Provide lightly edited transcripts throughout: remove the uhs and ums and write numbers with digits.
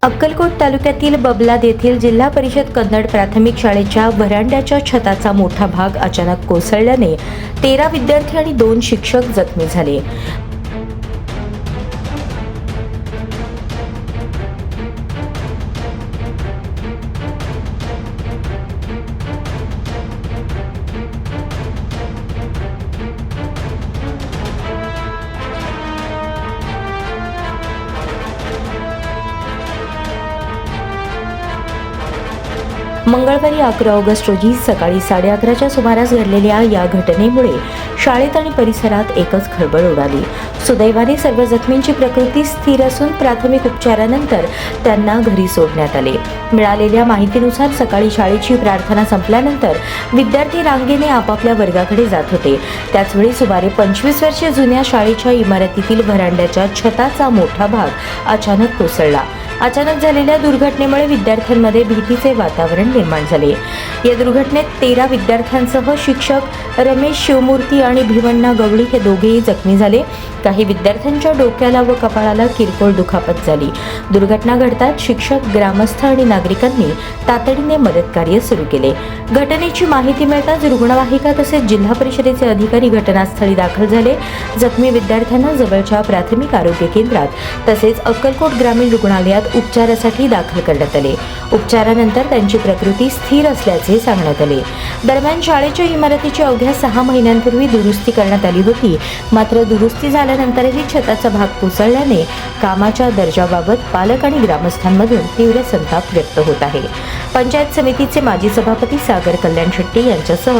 अक्कलकोट तालुक्यातील बबलाद येथील जिल्हा परिषद कन्नड प्राथमिक शाळेच्या व्हरांड्याच्या छताचा मोठा भाग अचानक कोसळल्याने 13 विद्यार्थी आणि 2 शिक्षक जखमी झाले. मंगळवारी 11 ऑगस्ट रोजी सकाळी 11:30च्या सुमारास घडलेल्या या घटनेमुळे शाळेत आणि परिसरात एकच खळबळ उडाली. सुदैवाने सर्व जखमींची प्रकृती स्थिर असून प्राथमिक उपचारानंतर त्यांना घरी सोडण्यात आले. मिळालेल्या माहितीनुसार सकाळी शाळेची प्रार्थना संपल्यानंतर विद्यार्थी रांगेने आपापल्या वर्गाकडे जात होते. त्याचवेळी सुमारे 25 वर्षे जुन्या शाळेच्या इमारतीतील व्हरांड्याच्या छताचा मोठा भाग अचानक कोसळला. अचानक झालेल्या दुर्घटनेमुळे विद्यार्थ्यांमध्ये भीतीचे वातावरण निर्माण झाले. या दुर्घटनेत 13 विद्यार्थ्यांसह शिक्षक रमेश शिवमूर्ती आणि भीमण्णा गवळी हे दोघेही जखमी झाले. काही विद्यार्थ्यांच्या डोक्याला व कपाळाला किरकोळ दुखापत झाली. दुर्घटना घडताच शिक्षक, ग्रामस्थ आणि नागरिकांनी तातडीने मदत कार्य सुरू केले. घटनेची माहिती मिळताच रुग्णवाहिका तसेच जिल्हा परिषदेचे अधिकारी घटनास्थळी दाखल झाले. जखमी विद्यार्थ्यांना जवळच्या प्राथमिक आरोग्य केंद्रात तसेच अक्कलकोट ग्रामीण रुग्णालयात उपचारासाठी दाखल करण्यात आले. उपचारानंतर त्यांची प्रकृती स्थिर असल्याचे सांगण्यात आले. दरम्यान शाळेच्या इमारतीची अवघ्या 6 महिन्यांपूर्वी दुरुस्ती करण्यात आली होती. मात्र दुरुस्ती झाल्यानंतरही छताचा भाग कोसळल्याने कामाच्या दर्जाबाबत पालक आणि ग्रामस्थांमधून तीव्र संताप व्यक्त होत आहे. पंचायत समितीचे माजी सभापती सागर कल्याण शेट्टी यांच्यासह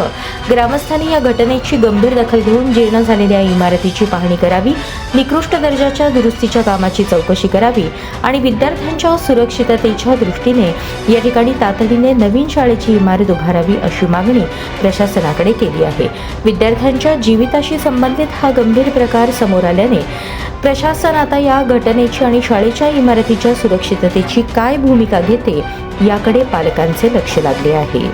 ग्रामस्थांनी या घटनेची गंभीर दखल घेऊन जीर्ण झालेल्या इमारतीची पाहणी करावी, निकृष्ट दर्जाच्या दुरुस्तीच्या कामाची चौकशी करावी आणि विद्यार्थ्यांच्या सुरक्षिततेच्या दृष्टीने या ठिकाणी तातडीने नवीन शाळेची इमारत उभारावी अशी मागणी प्रशासनाकडे केली आहे. विद्यार्थ्यांच्या जीविताशी संबंधित हा गंभीर प्रकार समोर आल्याने प्रशासन आता या घटनेची आणि शाळेच्या इमारतीच्या सुरक्षिततेची काय भूमिका घेते याकडे पालकांचे लक्ष लागले आहे.